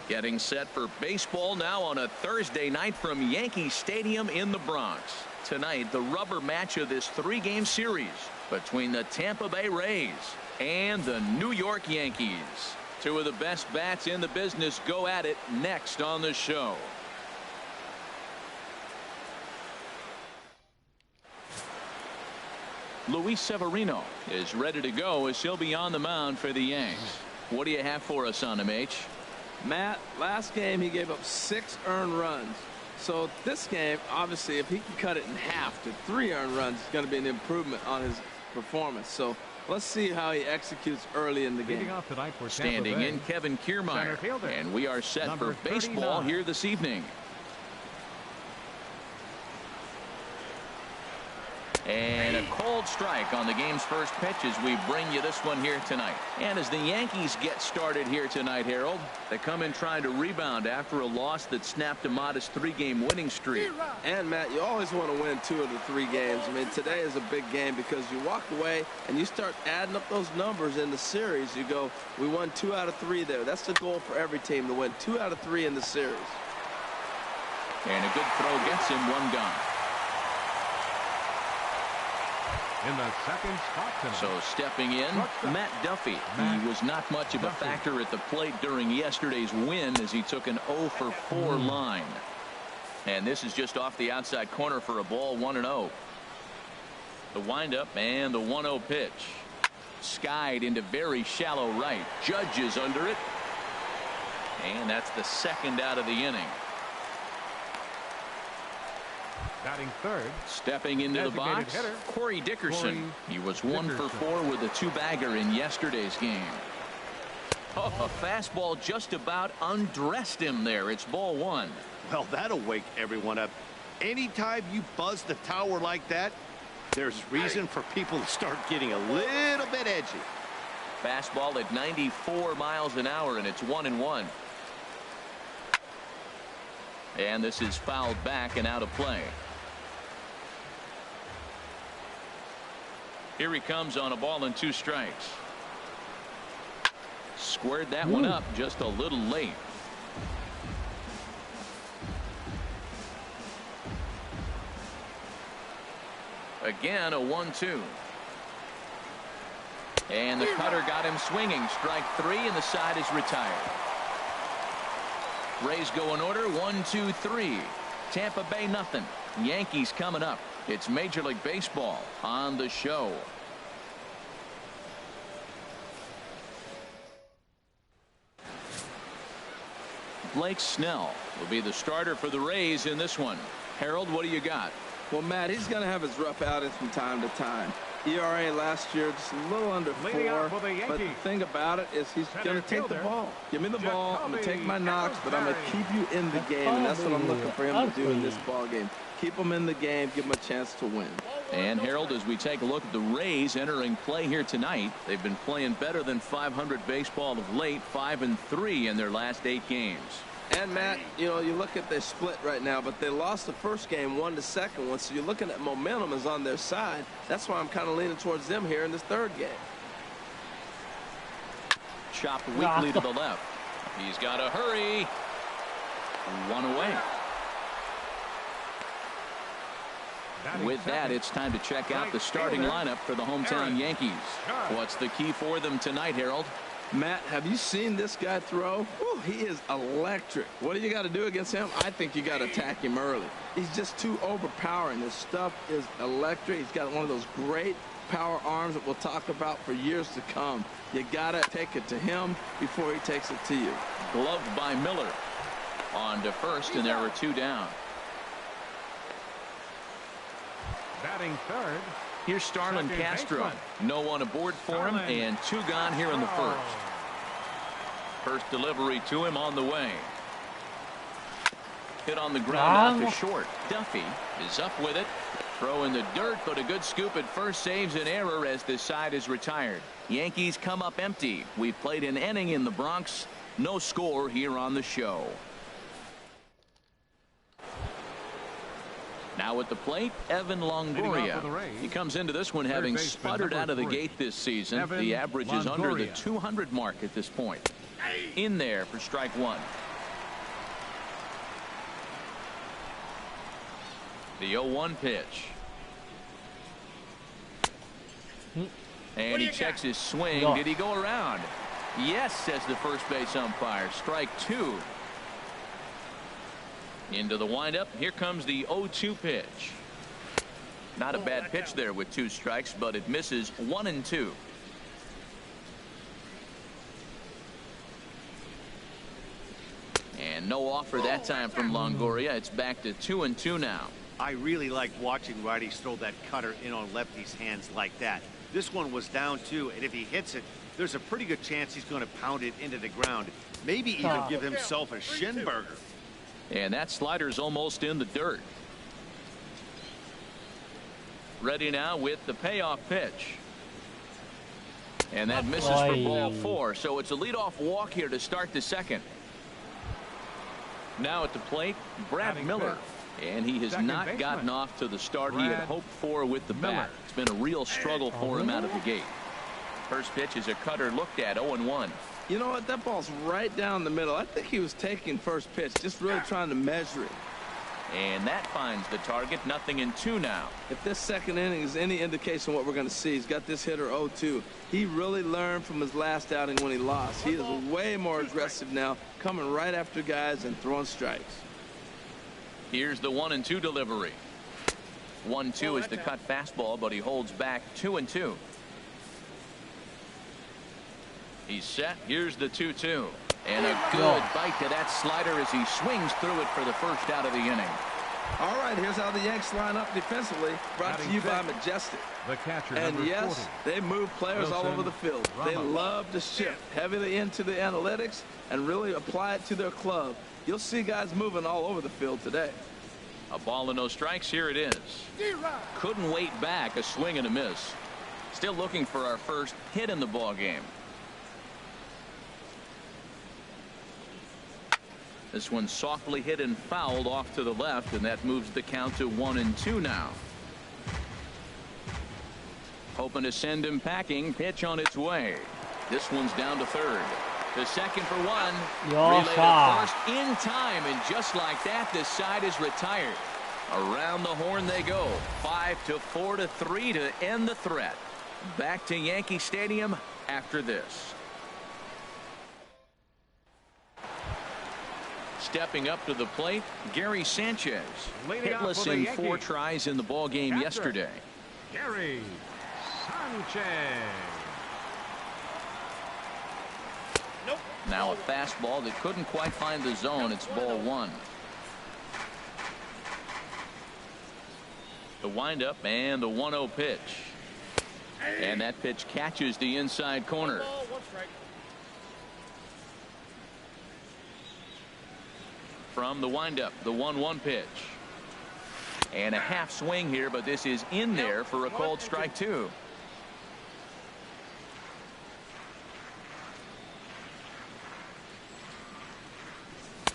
Getting set for baseball now on a Thursday night from Yankee Stadium in the Bronx. Tonight, the rubber match of this 3-game series between the Tampa Bay Rays and the New York Yankees. Two of the best bats in the business go at it next on the show. Luis Severino is ready to go as he'll be on the mound for the Yanks. What do you have for us on him, H? Matt, last game he gave up 6 earned runs. So this game, obviously, if he can cut it in half to 3 earned runs, it's going to be an improvement on his performance. So let's see how he executes early in the game. Standing in, Kevin Kiermaier, and we are set for baseball here this evening. And a cold strike on the game's first pitch as we bring you this one here tonight. And as the Yankees get started here tonight, Harold, they come in trying to rebound after a loss that snapped a modest 3-game winning streak. And, Matt, you always want to win 2 of the 3 games. I mean, today is a big game because you walk away and you start adding up those numbers in the series. You go, we won 2 out of 3 there. That's the goal for every team, to win 2 out of 3 in the series. And a good throw gets him 1 gone. In the second spot. So stepping in, Matt Duffy. He was not much of a factor at the plate during yesterday's win as he took an 0 for 4 line. And this is just off the outside corner for a ball, 1-0. The windup and the 1-0 pitch. Skied into very shallow right. Judge is under it. And that's the second out of the inning. Batting third. Stepping into the box, hitter, Corey Dickerson. He was 1 for 4 with a 2-bagger in yesterday's game. Oh, a fastball just about undressed him there. It's ball 1. Well, that'll wake everyone up. Anytime you buzz the tower like that, there's reason for people to start getting a little bit edgy. Fastball at 94 miles an hour, and it's 1-1. And this is fouled back and out of play. Here he comes on a ball and 2 strikes. Squared that one up just a little late. Again, a 1-2. And the cutter got him swinging. Strike 3, and the side is retired. Rays go in order, 1, 2, 3. Tampa Bay nothing. Yankees coming up. It's Major League Baseball on the show. Blake Snell will be the starter for the Rays in this one. Harold, what do you got? Well, Matt, he's going to have his rough outings from time to time. ERA last year just a little under 4, but the thing about it is he's going to take the ball. Give me the ball. I'm going to take my knocks, but I'm going to keep you in the game, and that's what I'm looking for him to do in this ball game. Keep him in the game, give him a chance to win. And Harold, as we take a look at the Rays entering play here tonight, they've been playing better than .500 baseball of late, 5-3 in their last 8 games. And Matt, you know, you look at their split right now, but they lost the first game, won the second one, so you're looking at momentum is on their side. That's why I'm kind of leaning towards them here in this 3rd game. Chopped weakly to the left. He's got to hurry. 1 away. With that, it's time to check out the starting lineup for the hometown Yankees. What's the key for them tonight, Harold? Matt, have you seen this guy throw? Whew, he is electric. What do you got to do against him? I think you got to attack him early. He's just too overpowering. His stuff is electric. He's got one of those great power arms that we'll talk about for years to come. You got to take it to him before he takes it to you. Gloved by Miller. On to first, and there are 2 down. Batting third. Here's Starlin Castro. No one aboard for him, and 2 gone here in the first. First delivery to him on the way. Hit on the ground out to short. Duffy is up with it. Throw in the dirt, but a good scoop at first saves an error as this side is retired. Yankees come up empty. We've played an inning in the Bronx. No score here on the show. Now at the plate, Evan Longoria. He comes into this one having sputtered out of the gate this season. The average is under the 200 mark at this point. In there for strike 1. The 0-1 pitch. And he checks his swing. Did he go around? Yes, says the first base umpire. Strike 2. Into the windup. Here comes the 0-2 pitch. Not a bad pitch there with 2 strikes, but it misses 1-2. And no offer that time from Longoria. It's back to 2-2 now. I really like watching righties throw that cutter in on lefties' hands like that. This one was down 2, and if he hits it, there's a pretty good chance he's going to pound it into the ground. Maybe even give himself a shin burger. And that slider's almost in the dirt. Ready now with the payoff pitch. And that misses for ball 4. So it's a leadoff walk here to start the second. Now at the plate, Brad Miller. And he has not gotten off to the start he had hoped for with the bat. It's been a real struggle for him out of the gate. First pitch is a cutter looked at, 0-1. You know what? That ball's right down the middle. I think he was taking first pitch, just really trying to measure it. And that finds the target. 0-2 now. If this second inning is any indication of what we're going to see, he's got this hitter 0-2. He really learned from his last outing when he lost. He is way more aggressive now, coming right after guys and throwing strikes. Here's the 1-2 delivery. 1-2 is the cut fastball, but he holds back 2-2. He's set. Here's the 2-2. And a good bite to that slider as he swings through it for the first out of the inning. All right, here's how the Yanks line up defensively. Brought to you by Majestic. The catcher, and yes, they move players all over the field. They love to shift heavily into the analytics and really apply it to their club. You'll see guys moving all over the field today. A ball and no strikes. Here it is. Couldn't wait back. A swing and a miss. Still looking for our first hit in the ball game. This one softly hit and fouled off to the left, and that moves the count to 1-2 now. Hoping to send him packing. Pitch on its way. This one's down to third. The second for 1. Relay to first in time, and just like that, this side is retired. Around the horn they go. 5-4-3 to end the threat. Back to Yankee Stadium after this. Stepping up to the plate, Gary Sanchez. Hitless in 4 tries in the ball game yesterday. Gary Sanchez. Now a fastball that couldn't quite find the zone. It's ball 1. The windup and the 1-0 pitch. And that pitch catches the inside corner. From the windup, the 1-1 pitch. And a half swing here, but this is in there for a called strike 2.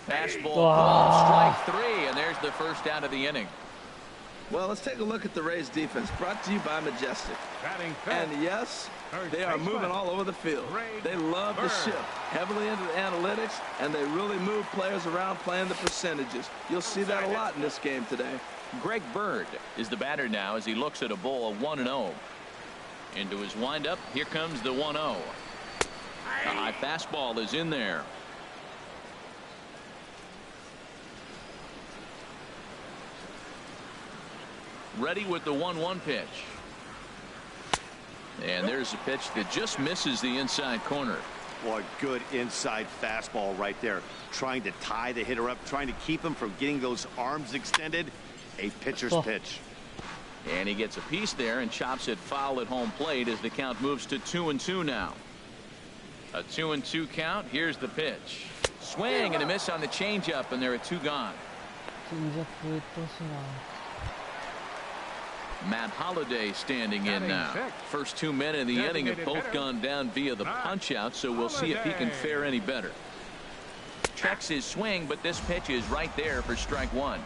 Fastball called strike 3, and there's the first out of the inning. Well, let's take a look at the Rays defense, brought to you by Majestic. And yes, they are moving all over the field. They love to shift heavily into the analytics, and they really move players around playing the percentages. You'll see that a lot in this game today. Greg Bird is the batter now as he looks at a ball 1-0. Into his windup, here comes the 1-0. A high fastball is in there. Ready with the 1-1 pitch. And there's a pitch that just misses the inside corner. Boy, good inside fastball right there. Trying to tie the hitter up, trying to keep him from getting those arms extended. A pitcher's pitch. And he gets a piece there and chops it foul at home plate as the count moves to 2-2 now. A 2-2 count. Here's the pitch. Swing and a miss on the changeup, and there are 2 gone. Matt Holliday standing in now. First 2 men in the inning have both gone down via the punch out, so we'll see if he can fare any better. Checks his swing, but this pitch is right there for strike 1.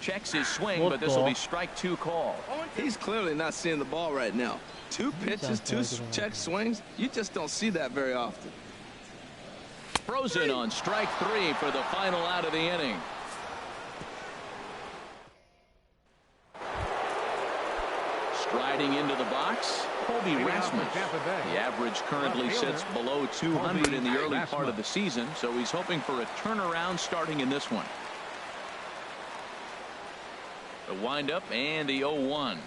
Checks his swing, but this will be strike 2 call. He's clearly not seeing the ball right now. 2 pitches, 2 check swings. You just don't see that very often. Frozen on strike 3 for the final out of the inning. Striding into the box, Kobe Rasmus. The average currently sits below 200 in the early part of the season, so he's hoping for a turnaround starting in this one. The windup and the 0-1.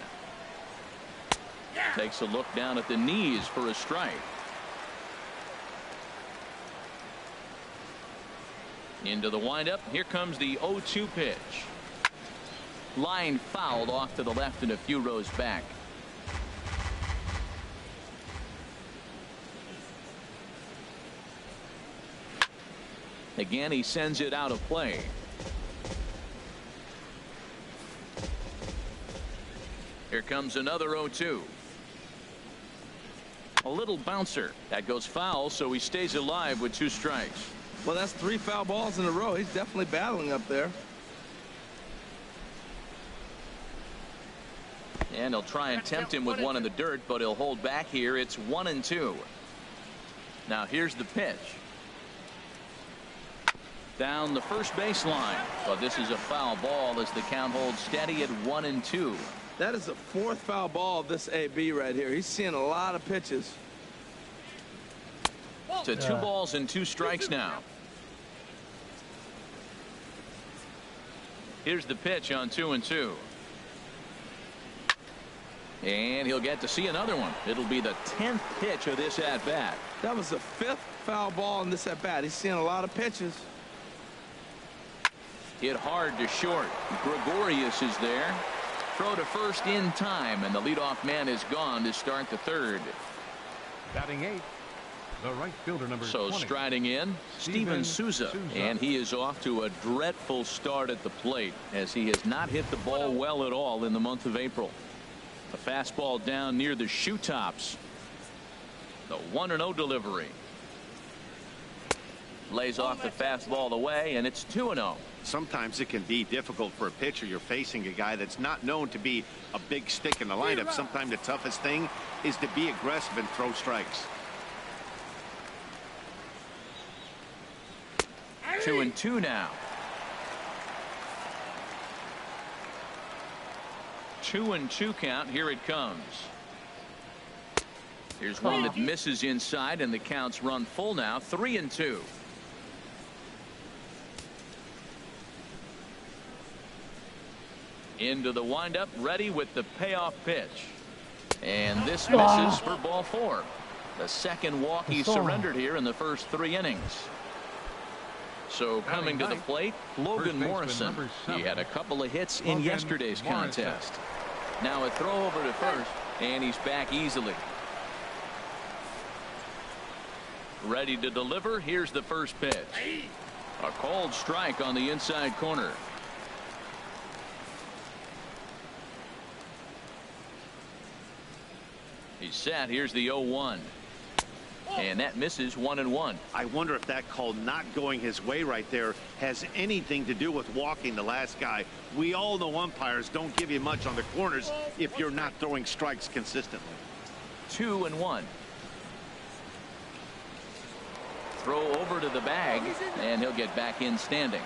Takes a look down at the knees for a strike. Into the windup. Here comes the 0-2 pitch. Line fouled off to the left and a few rows back. Again, he sends it out of play. Here comes another 0-2. A little bouncer. That goes foul, so he stays alive with 2 strikes. Well, that's 3 foul balls in a row. He's definitely battling up there. And he'll try and tempt him with one in the dirt, but he'll hold back here. It's 1-2. Now here's the pitch. Down the first baseline. But this is a foul ball as the count holds steady at 1-2. That is the 4th foul ball of this AB right here. He's seeing a lot of pitches. To 2 balls and 2 strikes now. Here's the pitch on 2-2. And he'll get to see another one. It'll be the 10th pitch of this at bat. That was the 5th foul ball in this at bat. He's seeing a lot of pitches. Hit hard to short. Gregorius is there. Throw to first in time, and the leadoff man is gone to start the 3rd. Batting 8th, the right fielder number 20. So striding in, Steven Souza, and he is off to a dreadful start at the plate as he has not hit the ball well at all in the month of April. A fastball down near the shoe tops. The 1-0 delivery. Lays off the fastball away, and it's 2-0. Sometimes it can be difficult for a pitcher. You're facing a guy that's not known to be a big stick in the lineup. Sometimes the toughest thing is to be aggressive and throw strikes. 2-2 now. 2-2 count. Here it comes. Here's one that misses inside, and the counts run full now. 3-2. Into the windup, ready with the payoff pitch. And this misses for ball 4. The 2nd walk he surrendered here in the first 3 innings. So coming to the plate, Logan Morrison. He had a couple of hits in yesterday's contest. Now a throw over to first, and he's back easily. Ready to deliver. Here's the first pitch. A called strike on the inside corner. He's set. Here's the 0-1. And that misses 1-1. I wonder if that call not going his way right there has anything to do with walking the last guy. We all know umpires don't give you much on the corners if you're not throwing strikes consistently. 2-1. Throw over to the bag, and he'll get back in standing.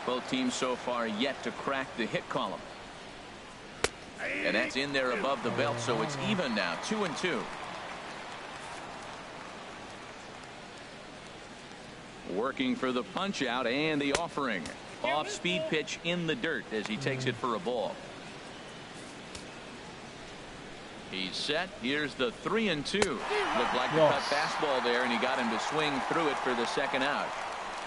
Both teams so far yet to crack the hit column. And that's in there above the belt, so it's even now. 2-2. Working for the punch out and the offering. Off speed pitch in the dirt as he takes it for a ball. He's set. Here's the 3-2. Looked like the cut fastball there, and he got him to swing through it for the 2nd out.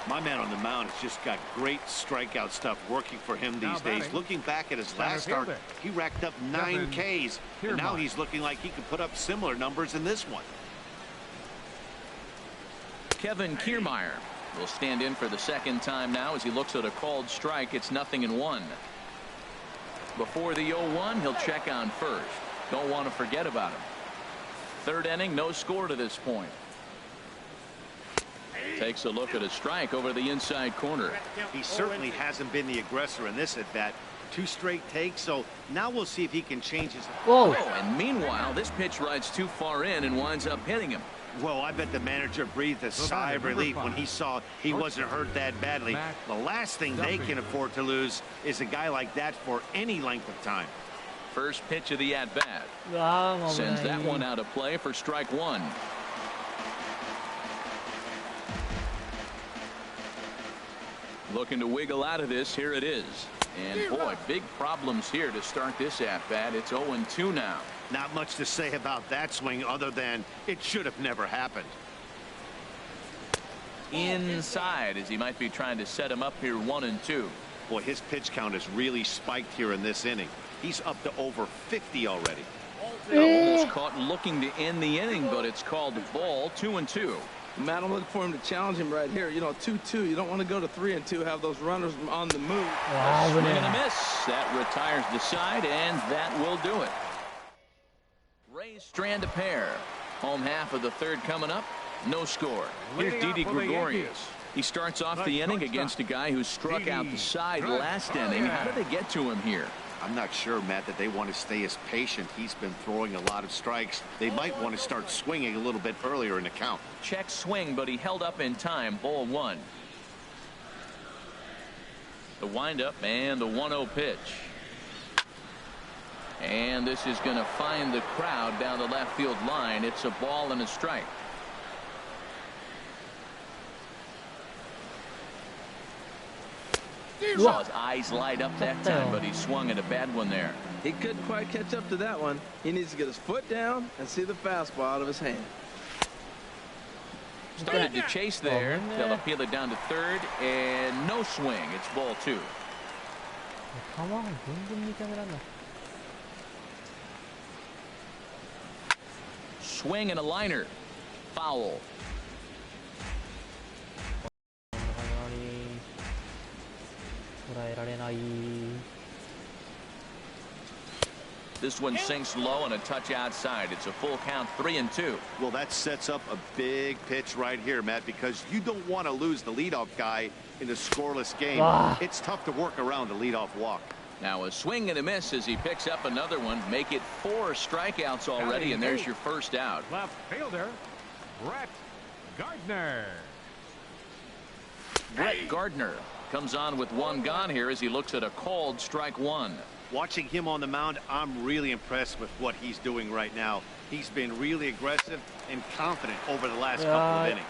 My man on the mound has just got great strikeout stuff working for him these days. Looking back at his last start, he racked up 9 Ks, and now he's looking like he could put up similar numbers in this one. Kevin Kiermaier will stand in for the 2nd time now as he looks at a called strike. It's 0-1. Before the 0-1, he'll check on first. Don't want to forget about him. 3rd inning, no score to this point. Takes a look at a strike over the inside corner. He certainly hasn't been the aggressor in this at bat. 2 straight takes, so now we'll see if he can change his. Oh, and meanwhile, this pitch rides too far in and winds up hitting him. Well, I bet the manager breathed a sigh of relief when he saw he wasn't hurt that badly. The last thing they can afford to lose is a guy like that for any length of time. First pitch of the at-bat. Sends that one out of play for strike one. Looking to wiggle out of this. Here it is. And boy, big problems here to start this at-bat. It's 0-2 now. Not much to say about that swing other than it should have never happened. Inside, as he might be trying to set him up here 1-2. Boy, his pitch count has really spiked here in this inning. He's up to over 50 already. Almost caught looking to end the inning, but it's called the ball. 2-2. Matt, I'm looking for him to challenge him right here. You know, 2-2. You don't want to go to 3-2, have those runners on the move. Swing and a miss. That retires the side, and that will do it. Rays strand a pair. Home half of the third coming up. No score. Here's Didi Gregorius. He starts off the inning against a guy who struck out the side last inning. How did they get to him here? I'm not sure, Matt, that they want to stay as patient. He's been throwing a lot of strikes. They might want to start swinging a little bit earlier in the count. Check swing, but he held up in time. Ball one. The windup and the 1-0 pitch. And this is going to find the crowd down the left field line. It's a ball and a strike. Saw his eyes light up that time, but he swung at a bad one there. He couldn't quite catch up to that one. He needs to get his foot down and see the fastball out of his hand. Started to chase there. They'll appeal it down to third, and no swing. It's ball two. Swing and a liner. Foul. This one sinks low and a touch outside. It's a full count, 3-2. Well, that sets up a big pitch right here, Matt, because you don't want to lose the leadoff guy in a scoreless game. It's tough to work around a leadoff walk. Now a swing and a miss as he picks up another one. Make it 4 strikeouts already, and there's your first out. Left fielder, Brett Gardner. Brett Gardner comes on with one gone here as he looks at a called strike one. Watching him on the mound, I'm really impressed with what he's doing right now. He's been really aggressive and confident over the last couple of innings.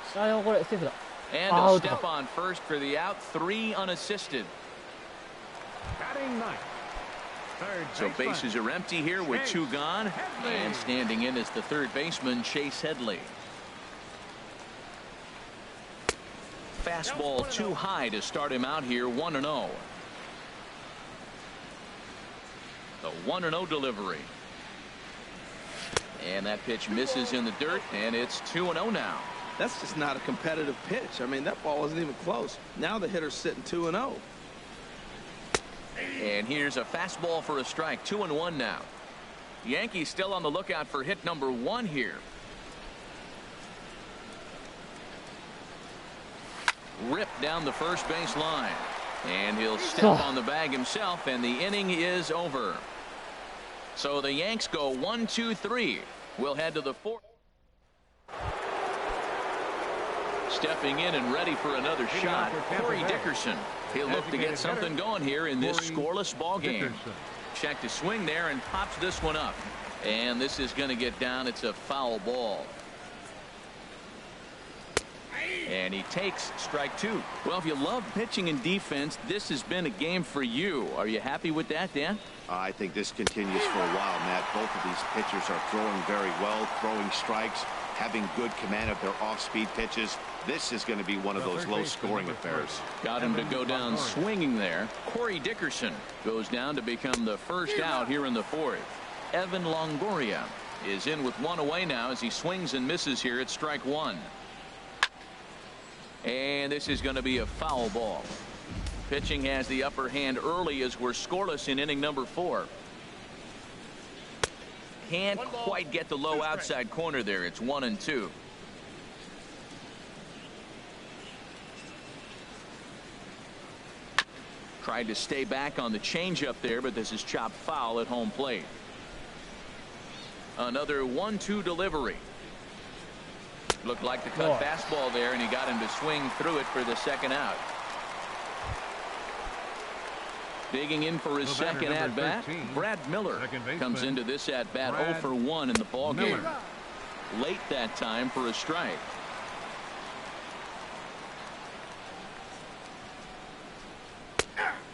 And a step on first for the out. 3 unassisted. Batting ninth. So bases are empty here with 2 gone. And standing in is the third baseman, Chase Headley. Fastball too high to start him out here. 1-0. The 1-0 delivery. And that pitch misses in the dirt, and it's 2-0 now. That's just not a competitive pitch. I mean, that ball wasn't even close. Now the hitter's sitting 2-0. And here's a fastball for a strike. 2-1 now. Yankees still on the lookout for hit number 1 here. Ripped down the first base line. And he'll step on the bag himself, and the inning is over. So the Yanks go 1-2-3. We'll head to the 4th. Stepping in and ready for another shot, Corey Dickerson. He'll look to get something going here in this scoreless ball game. Check to swing there and pops this one up. And this is going to get down. It's a foul ball. And he takes strike 2. Well, if you love pitching and defense, this has been a game for you. Are you happy with that, Dan? I think this continues for a while, Matt. Both of these pitchers are throwing very well, throwing strikes, having good command of their off-speed pitches. This is going to be one of those low-scoring affairs. Got him to go down swinging there. Corey Dickerson goes down to become the first out here in the 4th. Evan Longoria is in with 1 away now as he swings and misses here at strike 1. And this is going to be a foul ball. Pitching has the upper hand early as we're scoreless in inning number 4. Can't quite get the low outside corner there. It's 1-2. Tried to stay back on the changeup there, but this is chopped foul at home plate. Another 1-2 delivery. Looked like the cut fastball there, and he got him to swing through it for the second out. Digging in for his second at-bat, Brad Miller comes into this at-bat 0 for 1 in the ballgame. Late that time for a strike.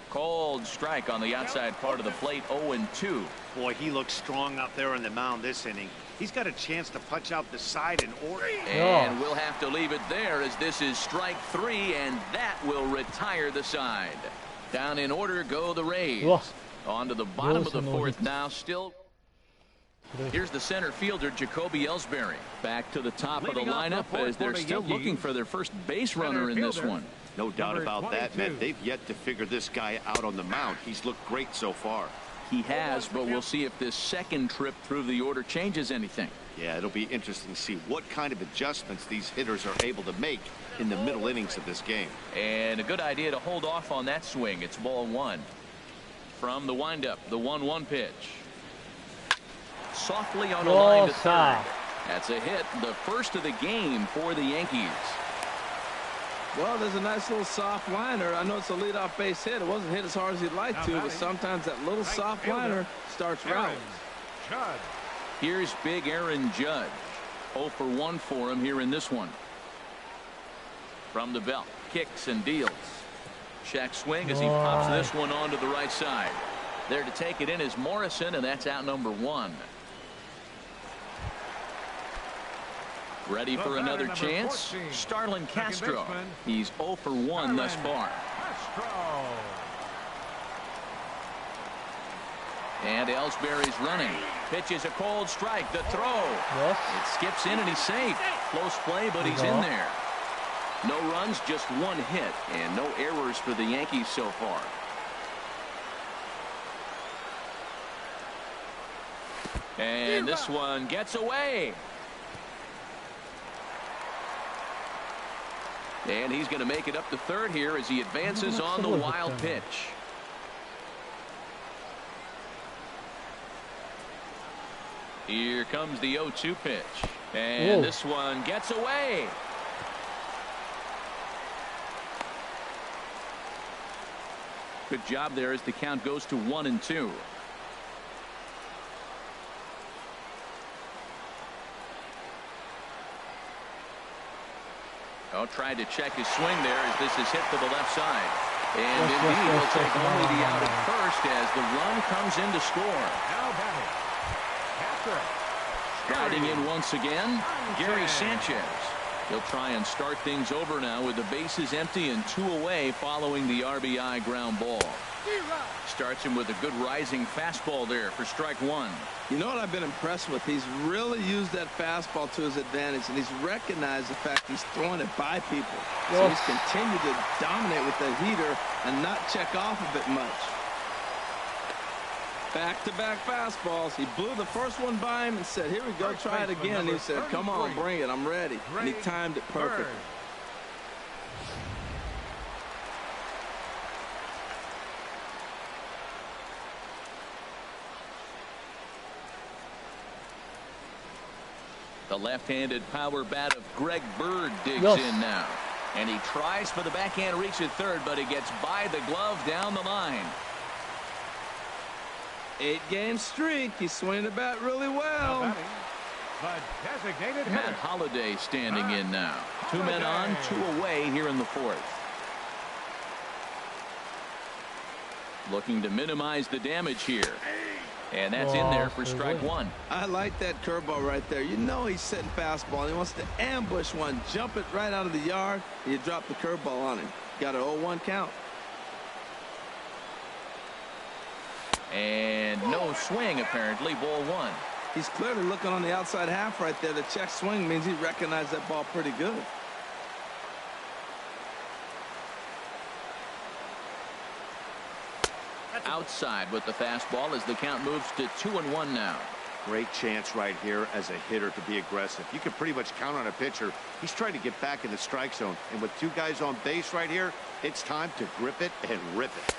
Cold strike on the outside part of the plate. 0-2. Boy, he looks strong out there on the mound this inning. He's got a chance to punch out the side in order. And we'll have to leave it there, as this is strike 3, and that will retire the side. Down in order go the Rays. On to the bottom of the fourth now. Still. Here's the center fielder, Jacoby Ellsbury. Back to the top of the lineup, as they're still looking for their first base runner in this one. No doubt about that, man. They've yet to figure this guy out on the mound. He's looked great so far. He has, but we'll see if this second trip through the order changes anything. Yeah, it'll be interesting to see what kind of adjustments these hitters are able to make in the middle innings of this game. And a good idea to hold off on that swing. It's ball 1. From the windup, the 1-1 pitch. Softly on a line to third. That's a hit, the first of the game for the Yankees. Well, there's a nice little soft liner. I know it's a leadoff base hit. It wasn't hit as hard as he'd like to, but sometimes that little soft liner starts rallying. Here's big Aaron Judge. 0 for 1 for him here in this one. From the belt, kicks and deals. Check swing as he pops this one onto the right side. There to take it in is Morrison, and that's out number 1. Ready for another chance? Starlin Castro. He's 0 for 1 thus far. And Ellsbury's running. Pitches a cold strike. The throw. It skips in and he's safe. Close play, but he's in there. No runs, just 1 hit, and no errors for the Yankees so far. And this one gets away. And he's going to make it up to third here as he advances on the wild pitch. Here comes the 0-2 pitch. And this one gets away. Good job there as the count goes to 1-2. Tried to check his swing there as this is hit to the left side. And indeed, he'll take only the out at first as the run comes in to score. Striding in once again, Gary Sanchez. He'll try and start things over now with the bases empty and 2 away following the RBI ground ball. Starts him with a good rising fastball there for strike 1. You know what I've been impressed with? He's really used that fastball to his advantage, and he's recognized the fact he's throwing it by people. So he's continued to dominate with that heater and not check off of it much. Back-to-back fastballs. He blew the first one by him and said, here we go, try it again. And he said, come on, bring it, I'm ready. And he timed it perfectly. The left-handed power bat of Greg Bird digs in now. And he tries for the backhand reach at third, but he gets by the glove down the line. 8-game streak. He's swinging the bat really well. Matt Holliday standing in now. 2 men on, 2 away here in the fourth. Looking to minimize the damage here. And that's in there for strike 1. I like that curveball right there. You know he's setting fastball. He wants to ambush one, jump it right out of the yard. You drop the curveball on him. Got an 0-1 count. And no swing, apparently. Ball 1. He's clearly looking on the outside half right there. The check swing means he recognized that ball pretty good. Outside with the fastball as the count moves to 2-1 now. Great chance right here as a hitter to be aggressive. You can pretty much count on a pitcher. He's trying to get back in the strike zone. And with 2 guys on base right here, it's time to grip it and rip it.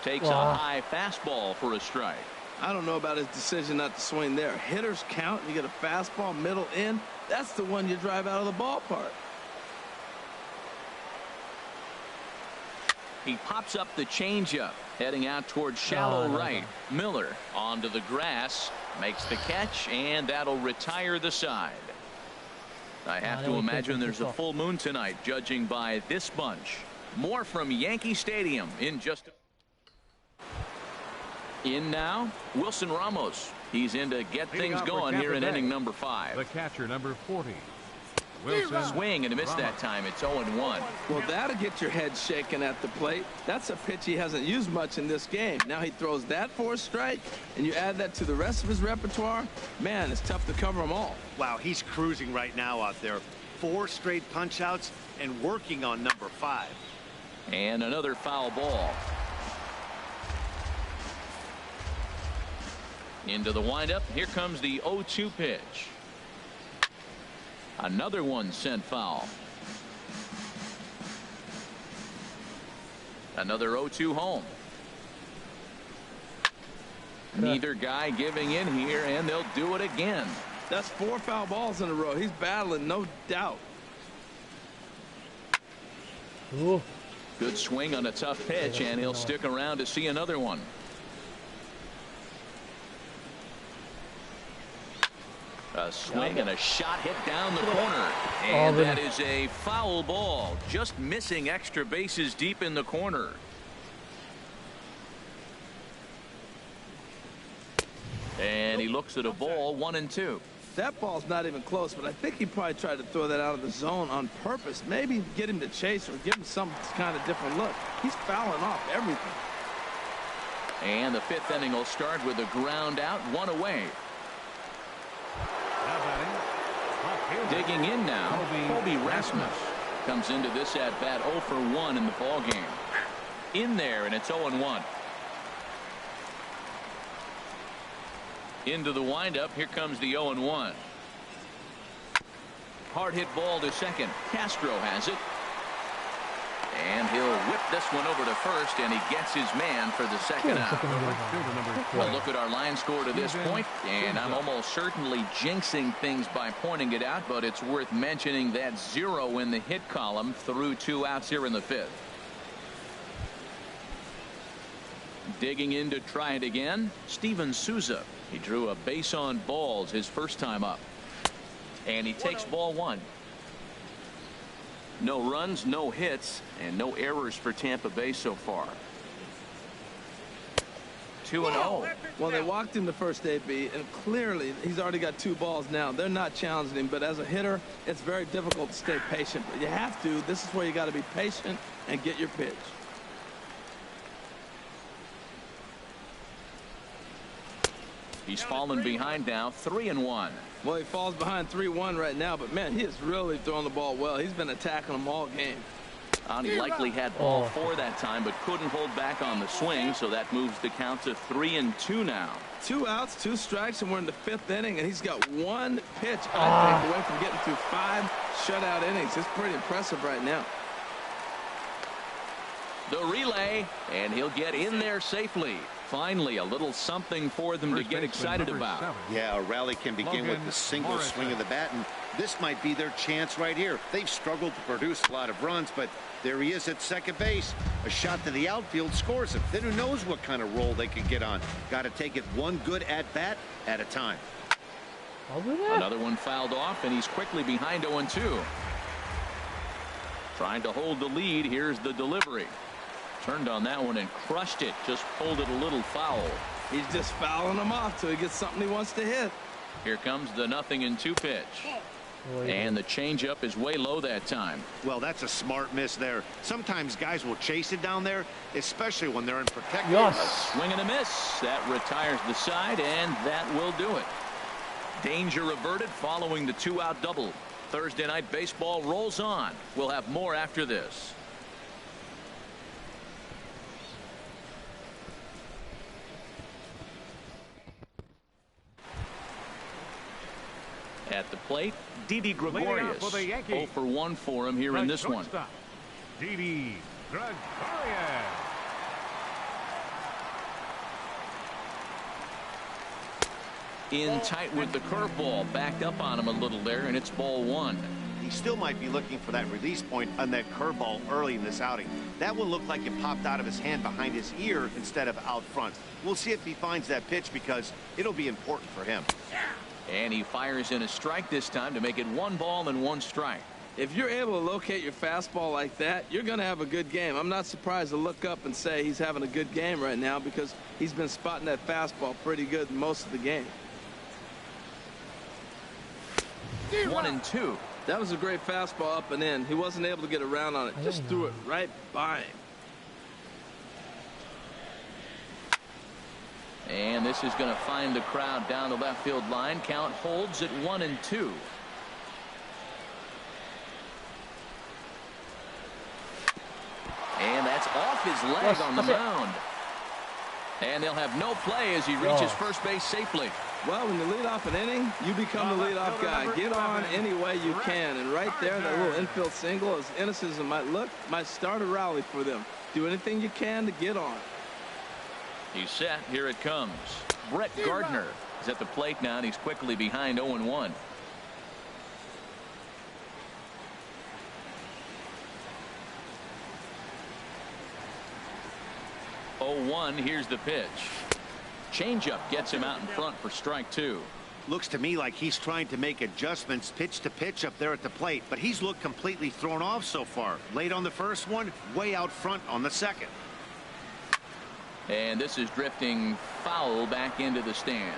Takes a high fastball for a strike. I don't know about his decision not to swing there. Hitters count. You get a fastball middle in. That's the one you drive out of the ballpark. He pops up the changeup, heading out towards shallow right. Miller onto the grass, makes the catch, and that'll retire the side. I have to imagine there's a full moon tonight, judging by this bunch. More from Yankee Stadium in just a... In now, Wilson Ramos. He's in to get things going here in inning number 5. The catcher, number 40. Wilson. Swing and a miss that time. It's 0-1. Well, that'll get your head shaken at the plate. That's a pitch he hasn't used much in this game. Now he throws that for a strike, and you add that to the rest of his repertoire. Man, it's tough to cover them all. Wow, he's cruising right now out there. 4 straight punch outs and working on number 5. And another foul ball. Into the windup. Here comes the 0-2 pitch. Another one sent foul. Another 0-2 home. Neither guy giving in here, and they'll do it again. That's 4 foul balls in a row. He's battling, no doubt. Ooh. Good swing on a tough pitch, and he'll stick around to see another one. A swing and a shot hit down the corner. And that is a foul ball. Just missing extra bases deep in the corner. And he looks at a ball, 1-2. That ball's not even close, but I think he probably tried to throw that out of the zone on purpose. Maybe get him to chase or give him some kind of different look. He's fouling off everything. And the 5th inning will start with a ground out, 1 away. Digging in now, Colby Rasmus comes into this at bat 0 for 1 in the ball game. In there, and it's 0-1. Into the windup. Here comes the 0-1. Hard hit ball to second. Castro has it. And he'll whip this one over to first, and he gets his man for the second out. Well, look at our line score to this point, and I'm almost certainly jinxing things by pointing it out, but it's worth mentioning that 0 in the hit column through 2 outs here in the 5th. Digging in to try it again, Steven Souza. He drew a base on balls his first time up, and he takes ball 1. No runs, no hits, and no errors for Tampa Bay so far. 2-0. Well, they walked him the first AB, and clearly he's already got 2 balls now. They're not challenging him, but as a hitter, it's very difficult to stay patient. But you have to. This is where you got to be patient and get your pitch. He's fallen behind now, 3-1. Well, he falls behind 3-1 right now, but man, he is really throwing the ball well. He's been attacking them all game. He likely had ball 4 that time, but couldn't hold back on the swing, so that moves the count to 3-2 now. 2 outs, 2 strikes, and we're in the 5th inning, and he's got 1 pitch, I think, away from getting through 5 shutout innings. It's pretty impressive right now. The relay, and he'll get in there safely. Finally, a little something for them to get excited about. Yeah, a rally can begin with the single swing of the bat, and this might be their chance right here. They've struggled to produce a lot of runs, but there he is at second base. A shot to the outfield scores him. Then who knows what kind of roll they could get on. Got to take it one good at-bat at a time. Another one fouled off, and he's quickly behind 0-2. Trying to hold the lead. Here's the delivery. Turned on that one and crushed it. Just pulled it a little foul. He's just fouling them off till he gets something he wants to hit. Here comes the 0-2 pitch. And the changeup is way low that time. Well, that's a smart miss there. Sometimes guys will chase it down there, especially when they're in protected. A swing and a miss. That retires the side, and that will do it. Danger averted following the 2-out double. Thursday Night Baseball rolls on. We'll have more after this. At the plate, Didi Gregorius. 0 for 1 for him here in this one. Didi Gregorius. In tight with the curveball, backed up on him a little there, and it's ball one. He still might be looking for that release point on that curveball early in this outing. That one looked like it popped out of his hand behind his ear instead of out front. We'll see if he finds that pitch because it'll be important for him. And he fires in a strike this time to make it 1 ball and 1 strike. If you're able to locate your fastball like that, you're going to have a good game. I'm not surprised to look up and say he's having a good game right now because he's been spotting that fastball pretty good most of the game. 1-2. That was a great fastball up and in. He wasn't able to get around on it. Just threw it right by him. And this is going to find the crowd down the left field line. Count holds at 1-2. And that's off his leg on the mound. And they'll have no play as he reaches first base safely. Well, when you lead off an inning, you become the leadoff guy. Get on any way you can. And right there, that little infield single, as innocent as it might look, might start a rally for them. Do anything you can to get on. He's set. Here it comes. Brett Gardner is at the plate now, and he's quickly behind 0-1. Here's the pitch. Changeup gets him out in front for strike 2. Looks to me like he's trying to make adjustments pitch to pitch up there at the plate, but he's looked completely thrown off so far. Late on the first one, way out front on the second. And this is drifting foul back into the stands.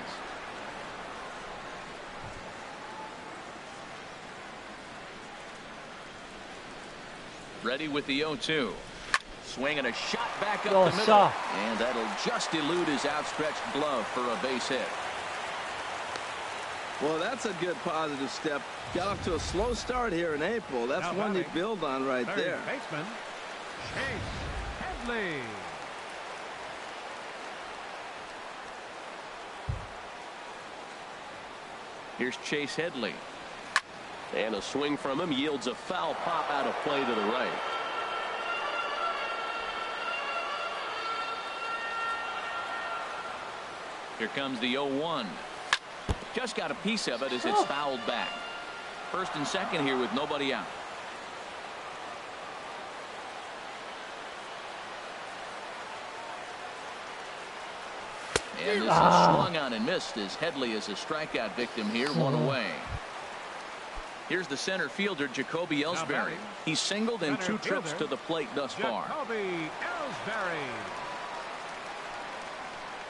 Ready with the 0-2. Swing and a shot back up the middle. And that'll just elude his outstretched glove for a base hit. Well, that's a good positive step. Got off to a slow start here in April. That's one you build on right there. Baseman, Chase Headley. Here's Chase Headley. And a swing from him yields a foul pop out of play to the right. Here comes the 0-1. Just got a piece of it as it's fouled back. First and second here with nobody out. And this is swung on and missed as Headley is a strikeout victim here, 1 away. Here's the center fielder, Jacoby Ellsbury. He's singled in 2 trips to the plate thus far. Jacoby Ellsbury.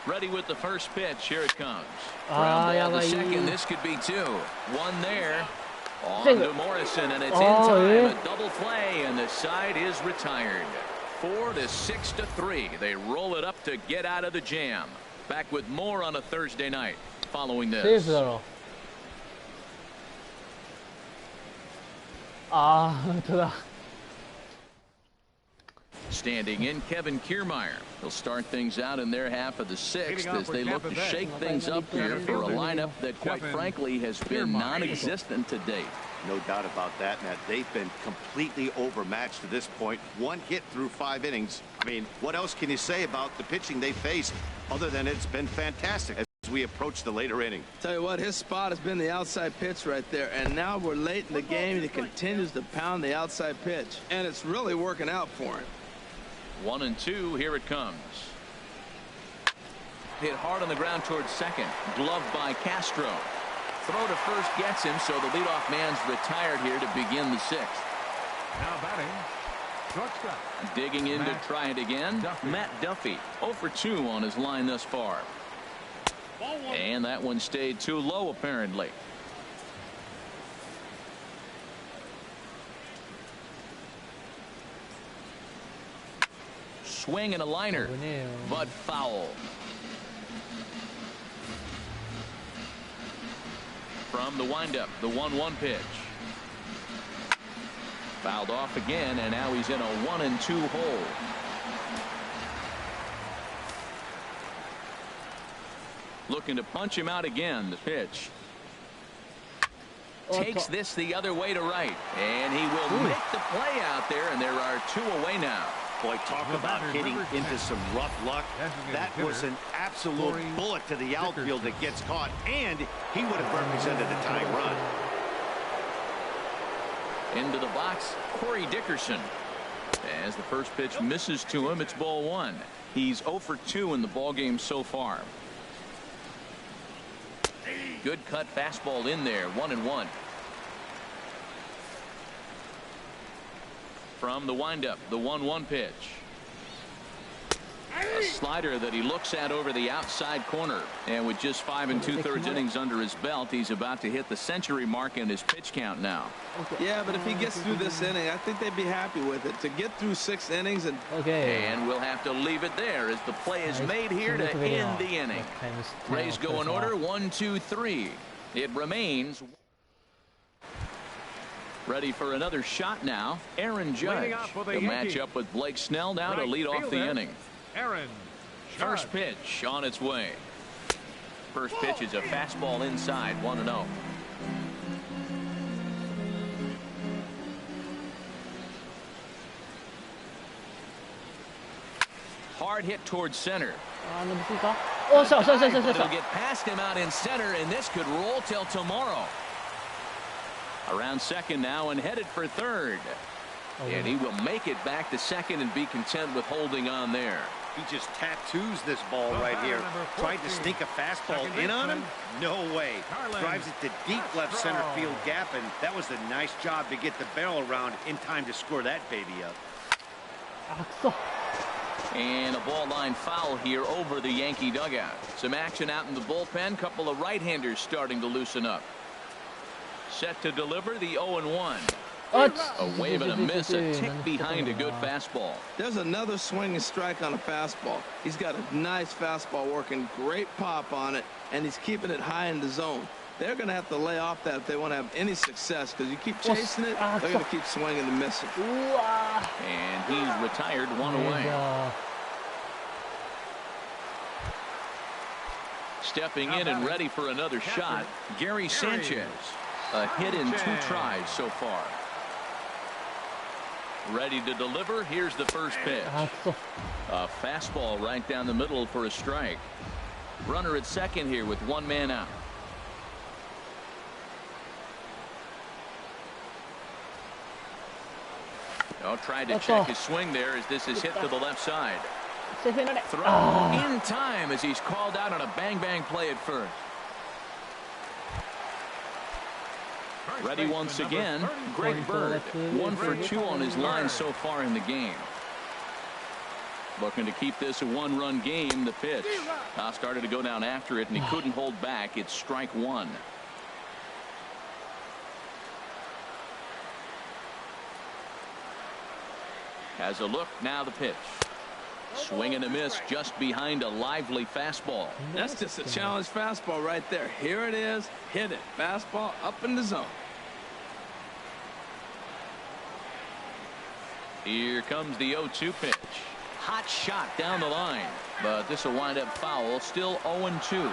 Ready with the first pitch. Here it comes. Ground ball to second. This could be 2. 1 there. On to Morrison, and it's in time. A double play, and the side is retired. 4-6-3. They roll it up to get out of the jam. Back with more on a Thursday night following this. Standing in, Kevin Kiermaier. He'll start things out in their half of the 6th as they look to shake things up here for a lineup that, quite frankly, has been non-existent to date. No doubt about that, Matt. They've been completely overmatched to this point. 1 hit through 5 innings. I mean, what else can you say about the pitching they faced other than it's been fantastic as we approach the later inning? Tell you what, his spot has been the outside pitch right there, and now we're late in the game and he continues to pound the outside pitch, and it's really working out for him. 1-2. Here it comes. Hit hard on the ground towards second. Gloved by Castro. Throw to first gets him, so the leadoff man's retired here to begin the 6th. Now batting, shortstop. Digging in to try it again. Matt Duffy. 0 for 2 on his line thus far. And that one stayed too low, apparently. Swing and a liner, but foul. From the windup, the 1-1 pitch. Fouled off again, and now he's in a 1-2 hole. Looking to punch him out again. The pitch. Takes this the other way to right, and he will make the play out there, and there are 2 away now. Boy, talk about hitting into some rough luck. That was an absolute bullet to the outfield that gets caught, and he would have represented a tying run. Into the box, Corey Dickerson. As the first pitch misses to him, it's ball one. He's 0 for 2 in the ballgame so far. Good cut fastball in there, 1-1. From the windup, the 1-1 pitch. A slider that he looks at over the outside corner. And with just 5 2/3 innings under his belt, he's about to hit the century mark in his pitch count now. Yeah, but if he gets through this inning, I think they'd be happy with it. To get through 6 innings and... And we'll have to leave it there as the play is made here to end the inning. Rays go in order, 1, 2, 3. It remains... Ready for another shot now. Aaron Judge. He'll match up with Blake Snell now to lead off the inning. Aaron Judge. First pitch on its way. First pitch is a fastball inside, 1-0. Hard hit towards center. It'll get past him out in center, and this could roll till tomorrow. Around second now and headed for third. And he will make it back to second and be content with holding on there. He just tattoos this ball right here. Tried to sneak a fastball in on him? No way. Drives it to deep left center field gap, and that was a nice job to get the barrel around in time to score that baby up. And a ball line foul here over the Yankee dugout. Some action out in the bullpen. Couple of right-handers starting to loosen up. Set to deliver the 0-1. A wave and a miss, a tick behind a good fastball. There's another swinging strike on a fastball. He's got a nice fastball working, great pop on it, and he's keeping it high in the zone. They're going to have to lay off that if they want to have any success, because you keep chasing it, they're going to keep swinging and missing. And he's retired, 1 away. Stepping in and ready for another shot, Gary Sanchez. A hit in 2 tries so far. Ready to deliver. Here's the first pitch. A fastball right down the middle for a strike. Runner at second here with 1 man out. Tried to check his swing there as this is hit to the left side. Throw in time as he's called out on a bang play at first. Ready once again, Greg Bird. 1 for 2 on his line so far in the game. Looking to keep this a 1-run game. The pitch started to go down after it, and he couldn't hold back. It's strike 1. Has a look, now the pitch. Swing and a miss just behind a lively fastball. That's just a challenge fastball right there. Here it is. Hit it. Fastball up in the zone. Here comes the 0-2 pitch. Hot shot down the line. But this will wind up foul. Still 0-2.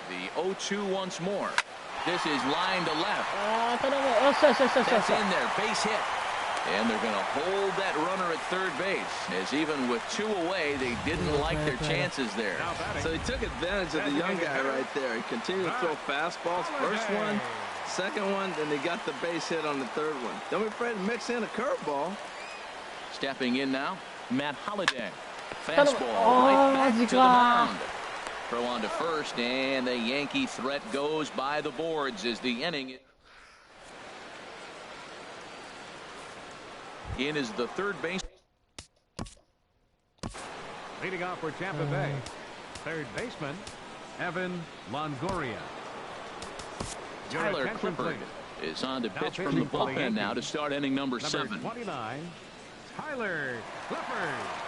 The 0-2 once more. This is line to left. That's in there. Base hit. And they're going to hold that runner at third base, as even with 2 away, they didn't like their chances there. So he took advantage of the young guy right there. He continued to throw fastballs. First one, second one, then they got the base hit on the third one. Don't be afraid to mix in a curveball. Stepping in now, Matt Holliday. Fastball right back to the mound. Throw on to first, and the Yankee threat goes by the boards as the inning. In is the third base. Leading off for Tampa Bay, third baseman, Evan Longoria. Tyler Clippard is on to pitch from the bullpen now to start inning number 7. 29, Tyler Clippard.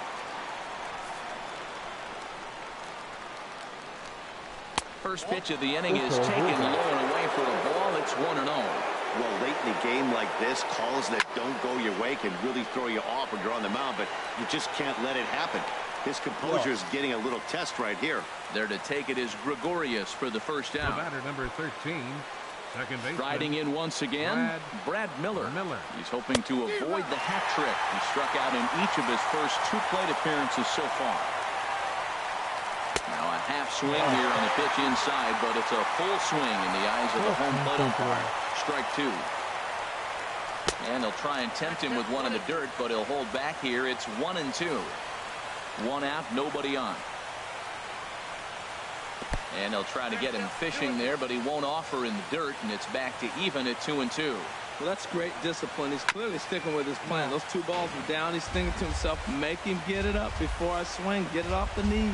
First pitch of the inning is taken low and away for a ball. It's 1-0. Well, late in a game like this, calls that don't go your way can really throw you off when you're on the mound, but you just can't let it happen. His composure is getting a little test right here. There to take it is Gregorius for the first The out. batter, number 13, Second baseman. Riding in once again, Brad Miller. He's hoping to avoid the hat trick. He struck out in each of his first 2 plate appearances so far. Now a half swing here on the pitch inside, but it's a full swing in the eyes of the home plate umpire. Strike 2. And they'll try and tempt him with one in the dirt, but he'll hold back here. It's 1-2. 1 out, nobody on. And they'll try to get him fishing there, but he won't offer in the dirt, and it's back to even at 2-2. Well, that's great discipline. He's clearly sticking with his plan. Those 2 balls were down. He's thinking to himself, make him get it up before I swing. Get it off the knees.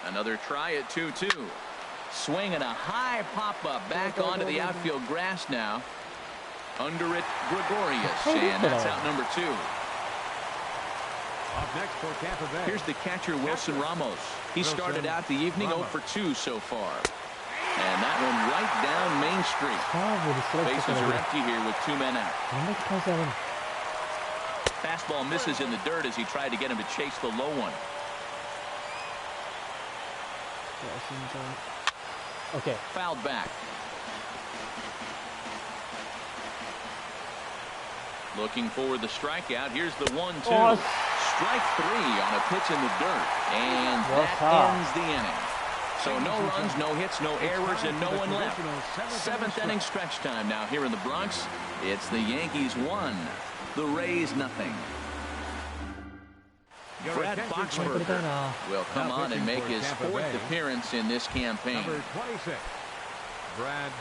Another try at 2-2. Swing and a high pop-up back onto the outfield grass now. Under it, Gregorius, and that's out number 2. Up next for Tampa Bay. Here's the catcher, Wilson Ramos. He started out the evening 0 for 2 so far. And that one right down Main Street. Bases are empty here with 2 men out. Fastball misses in the dirt as he tried to get him to chase the low one. Okay. Fouled back. Looking for the strikeout. Here's the 1-2. Strike 3 on a pitch in the dirt. And that ends the inning. So no runs, no hits, no errors, and no one left. 7th inning stretch time now here in the Bronx. It's the Yankees 1, the Rays 0. Brad Boxberger will come on and make his 4th appearance in this campaign. Number 26. Brad.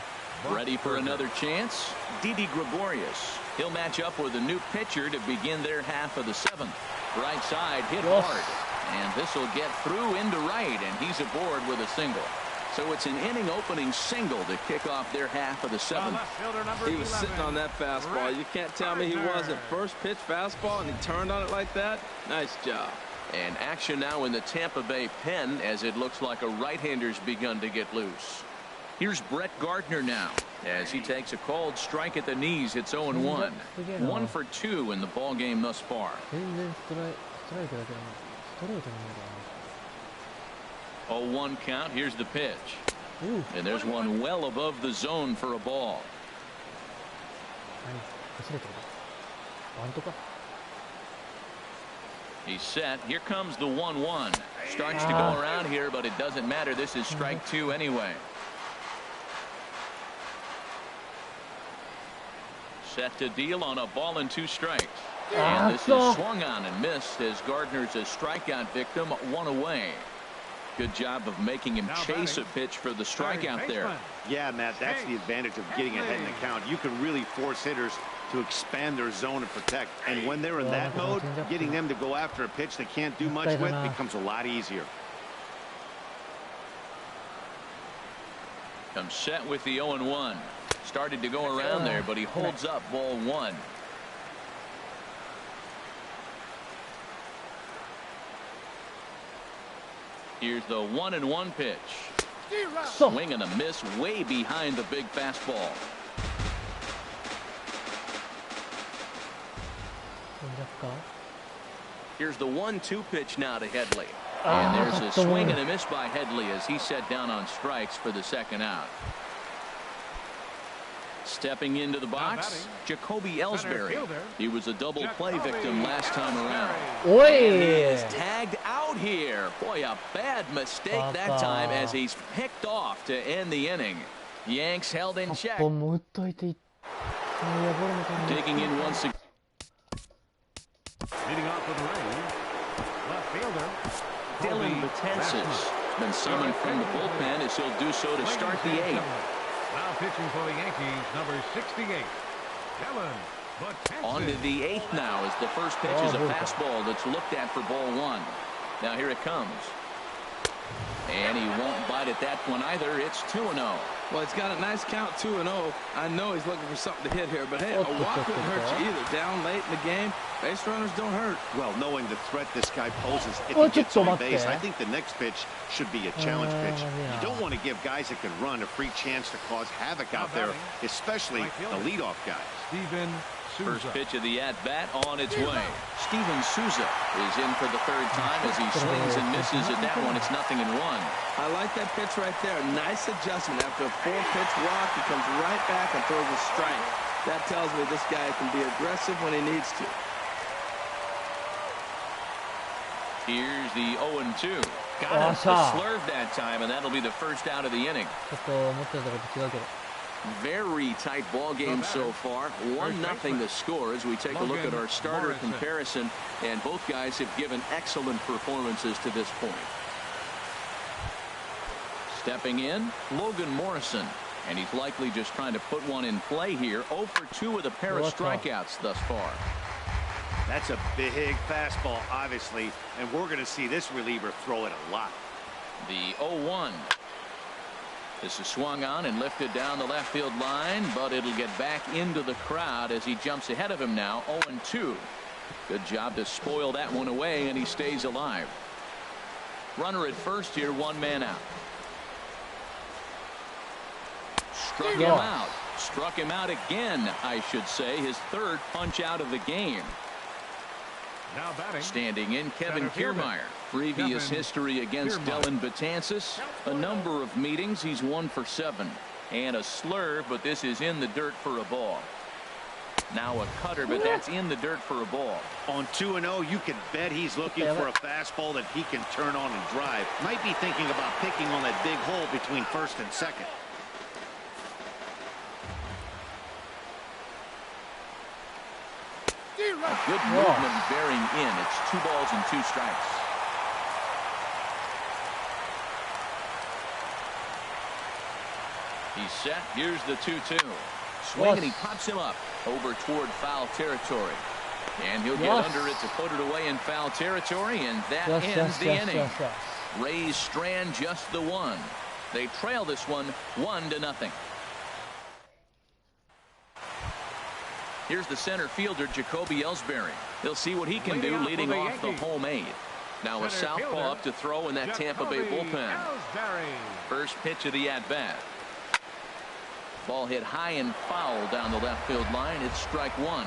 Ready for another chance? Didi Gregorius. He'll match up with a new pitcher to begin their half of the 7th. Right side hit hard. And this will get through into right, and he's aboard with a single. So it's an inning opening single to kick off their half of the 7th. He was sitting on that fastball. You can't tell me he wasn't. First pitch fastball, and he turned on it like that. Nice job. And action now in the Tampa Bay pen as it looks like a right-hander's begun to get loose. Here's Brett Gardner now as he takes a called strike at the knees. It's 0-1. 1 for 2 in the ball game thus far. 0-1 count. Here's the pitch. And there's one well above the zone for a ball. He's set. Here comes the 1-1. Starts to go around here, but it doesn't matter. This is strike 2 anyway. Set to deal on a ball and 2 strikes. And this is swung on and missed as Gardner's a strikeout victim, 1 away. Good job of making him chase a pitch for the strikeout there. Yeah, Matt, that's the advantage of getting ahead in the count. You can really force hitters to expand their zone and protect. And when they're in that mode, getting them to go after a pitch they can't do much with becomes a lot easier. Comes set with the 0-1. Started to go around there, but he holds up ball 1. Here's the 1-1 pitch. Swing and a miss way behind the big fastball. Here's the 1-2 pitch now to Headley. And there's a swing and a miss by Headley as he set down on strikes for the 2nd out. Stepping into the box, Jacoby Ellsbury. He was a double play victim last time around. And he is tagged out here. Boy, a bad mistake that time as he's picked off to end the inning. Yanks held in check. Digging in once again. Leading off with the Rays, left fielder Dylan Betances been summoned from the bullpen as he'll do so to start the 8th. Now pitching for the Yankees, number 68, Dylan Betances. On to the 8th now as the first pitch is a fastball that's looked at for ball 1. Now here it comes. And he won't bite at that one either. It's 2-0. Well, it's got a nice count, 2-0. I know he's looking for something to hit here, but hey, a walk couldn't hurt you either. Down late in the game, base runners don't hurt. Well, knowing the threat this guy poses if he gets on base, I think the next pitch should be a challenge pitch. You don't want to give guys that can run a free chance to cause havoc out there, especially the leadoff guy. Steven First pitch of the at-bat on its way. Steven Souza is in for the third time as he swings and misses at that one. It's 0-1. I like that pitch right there. Nice adjustment. After a 4-pitch walk, he comes right back and throws a strike. That tells me this guy can be aggressive when he needs to. Here's the 0-2. Got it. A slurve that time, and that'll be the first out of the inning. Very tight ball game so far. 1-0 the score as we take a look at our starter comparison, and both guys have given excellent performances to this point. Stepping in, Logan Morrison, and he's likely just trying to put one in play here. 0 for 2 with a pair of strikeouts thus far. That's a big fastball, obviously, and we're going to see this reliever throw it a lot. The 0-1. This is swung on and lifted down the left field line, but it'll get back into the crowd as he jumps ahead of him now. 0-2. Good job to spoil that one away, and he stays alive. Runner at first here, 1 man out. Struck him out. Struck him out again, I should say. His third punch out of the game. Now batting. Standing in, Kevin Kiermaier. Previous history against Dylan Betances. A number of meetings. He's 1 for 7. And a slurve, but this is in the dirt for a ball. Now a cutter, but that's in the dirt for a ball. On 2-0, you can bet he's looking for a fastball that he can turn on and drive. Might be thinking about picking on that big hole between first and second. A good movement bearing in. It's 2 balls and 2 strikes. He's set. Here's the 2-2. Swing and he pops him up over toward foul territory. And he'll get under it to put it away in foul territory, and that ends the inning. Rays strand just the one. They trail this one 1-0. Here's the center fielder, Jacoby Ellsbury. He'll see what he can do leading off the home 8. Now a southpaw up to throw in that Tampa Bay bullpen. First pitch of the at-bat. Ball hit high and foul down the left field line. It's strike 1.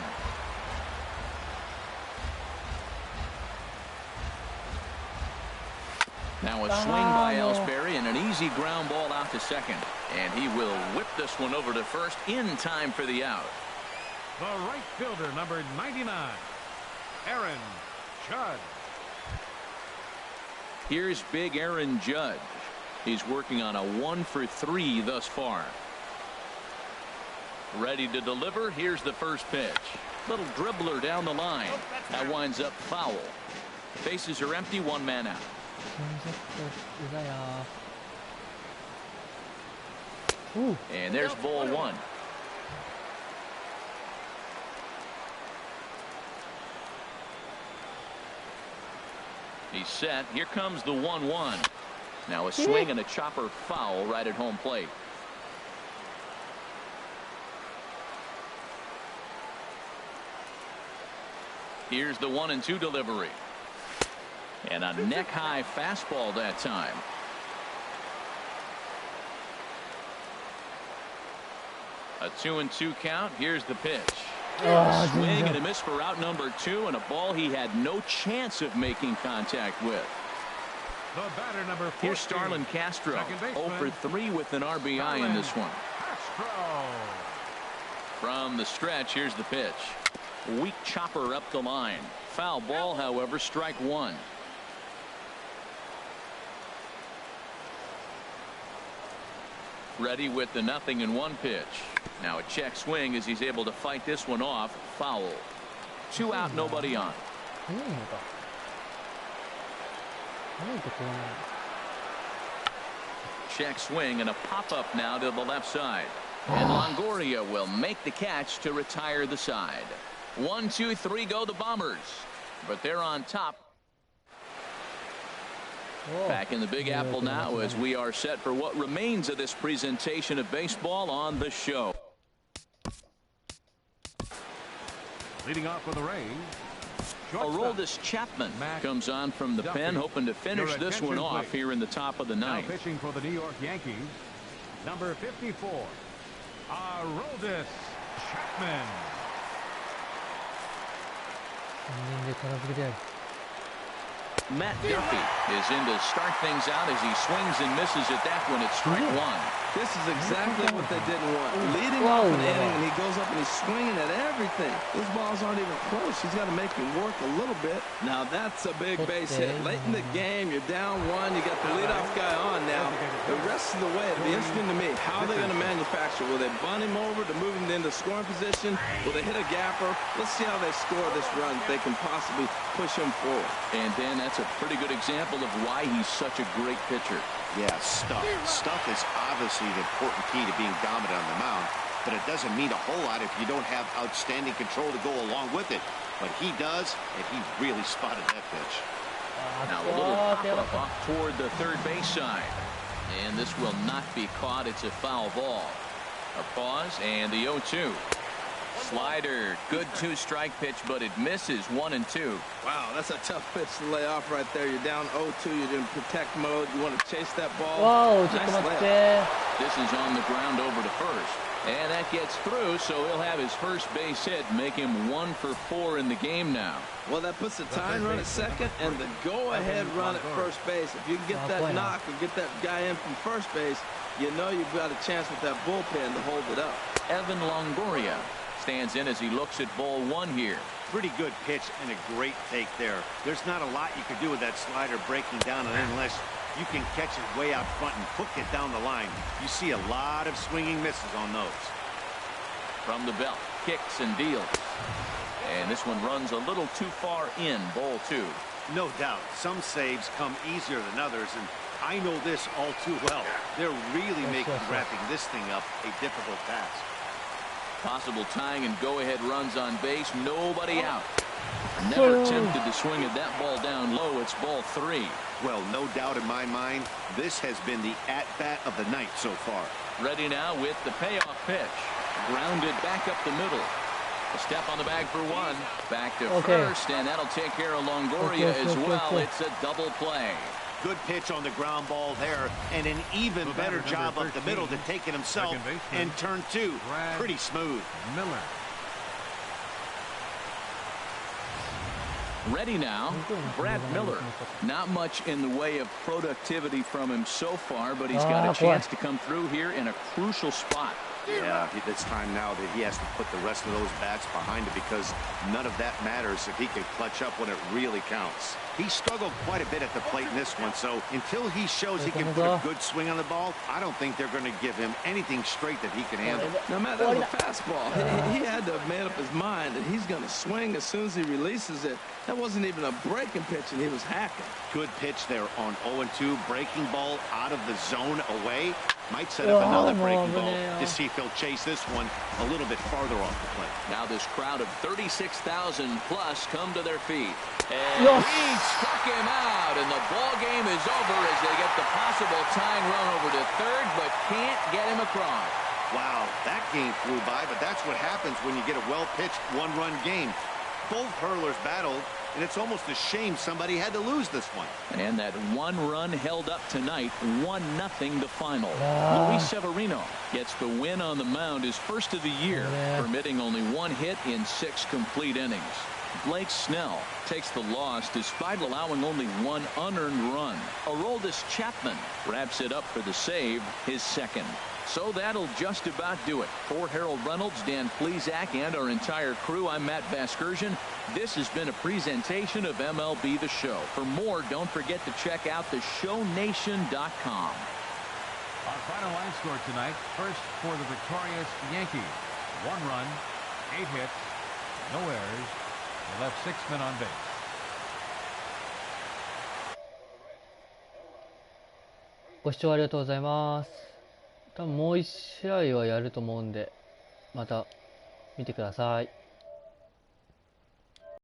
Now a swing by Ellsbury and an easy ground ball out to second. And he will whip this one over to first in time for the out. The right fielder, number 99, Aaron Judge. Here's big Aaron Judge. He's working on a 1 for 3 thus far. Ready to deliver. Here's the first pitch. Little dribbler down the line. That winds up foul. Bases are empty. 1 man out. And there's ball 1. He's set. Here comes the 1-1. Now a swing and a chopper foul right at home plate. Here's the 1-2 delivery. And a neck-high fastball that time. A 2-2 count. Here's the pitch. Swing and a miss for out number 2, and a ball he had no chance of making contact with. The batter, number 14. Here's Starlin Castro. 0 for 3 with an RBI in this one. From the stretch, here's the pitch. Weak chopper up the line. Foul ball, however, strike 1. Ready with the 0-1 pitch. Now a check swing as he's able to fight this one off. Foul. 2 out, nobody on. Check swing and a pop-up now to the left side. And Longoria will make the catch to retire the side. 1, 2, 3 go the Bombers. But they're on top. Back in the Big Apple now as we are set for what remains of this presentation of baseball on the show. Leading off with the Rays, Aroldis Chapman comes on from the pen, hoping to finish this one off here in the top of the ninth. Now pitching for the New York Yankees, number 54, Aroldis Chapman. Matt Duffy is in to start things out as he swings and misses at that one at strike one. This is exactly what they didn't want. Leading off an inning, and he goes up and he's swinging at everything. Those balls aren't even close. He's got to make him work a little bit. Now, that's a big base hit. Late in the game, you're down one. You got the leadoff guy on now. The rest of the way, it'll be interesting to me. How are they going to manufacture? Will they bunt him over to move him into scoring position? Will they hit a gapper? Let's see how they score this run. They can possibly push him forward. And Dan, that's a pretty good example of why he's such a great pitcher. Yeah, stuff. Stuff is obviously the important key to being dominant on the mound, but it doesn't mean a whole lot if you don't have outstanding control to go along with it. But he does, and he really spotted that pitch. Now a little pop-up off toward the third base side. And this will not be caught. It's a foul ball. A pause, and the 0-2. Slider, good two-strike pitch, but it misses 1-2. Wow, that's a tough pitch to lay off right there. You're down 0-2. You're in protect mode. You want to chase that ball. Wow, nice. This is on the ground over to first. And that gets through, so he'll have his first base hit, make him 1 for 4 in the game now. Well, that puts the tying run at second and the go-ahead run at first base. If you can get that knock or get that guy in from first base, you know you've got a chance with that bullpen to hold it up. Evan Longoria stands in as he looks at ball one here. Pretty good pitch and a great take there. There's not a lot you can do with that slider breaking down unless you can catch it way out front and hook it down the line. You see a lot of swinging misses on those. From the belt, kicks and deals. And this one runs a little too far in, ball 2. No doubt. Some saves come easier than others, and I know this all too well. They're really making wrapping this thing up a difficult task. Possible tying and go-ahead runs on base. Nobody out. Never tempted to swing at that ball down low. It's ball 3. Well, no doubt in my mind, this has been the at-bat of the night so far. Ready now with the payoff pitch. Grounded back up the middle. A step on the bag for 1. Back to first, and that'll take care of Longoria as well. It's a double play. Good pitch on the ground ball there, and an even better job up the middle to take it himself and turn 2. Pretty smooth. Miller. Ready now, Brad Miller. Not much in the way of productivity from him so far, but he's got a chance to come through here in a crucial spot. Yeah, it's time now that he has to put the rest of those bats behind it because none of that matters if he can clutch up when it really counts. He struggled quite a bit at the plate in this one, so until he shows he can put a good swing on the ball, I don't think they're going to give him anything straight that he can handle. Now, Matt, that was a fastball. He had to have made up his mind that he's going to swing as soon as he releases it. That wasn't even a breaking pitch, and he was hacking. Good pitch there on 0-2. Breaking ball out of the zone away. Might set up another breaking ball to see if he'll chase this one a little bit farther off the plate. Now this crowd of 36,000 plus come to their feet. And he struck him out, and the ball game is over as they get the possible tying run over to third, but can't get him across. Wow, that game flew by, but that's what happens when you get a well-pitched one-run game. Both hurlers battled, and it's almost a shame somebody had to lose this one. And that one run held up tonight, 1-0 the final. Luis Severino gets the win on the mound, his first of the year, permitting only 1 hit in 6 complete innings. Blake Snell takes the loss despite allowing only 1 unearned run. Aroldis Chapman wraps it up for the save, his second. So that'll just about do it. For Harold Reynolds, Dan Plesac, and our entire crew, I'm Matt Vasgersian. This has been a presentation of MLB The Show. For more, don't forget to check out theshownation.com. Our final line score tonight. First for the victorious Yankees. 1 run, 8 hits, no errors. They left 6 men on base. ご視聴ありがとうございます。多分もう1試合はやると思うんで、また見てください。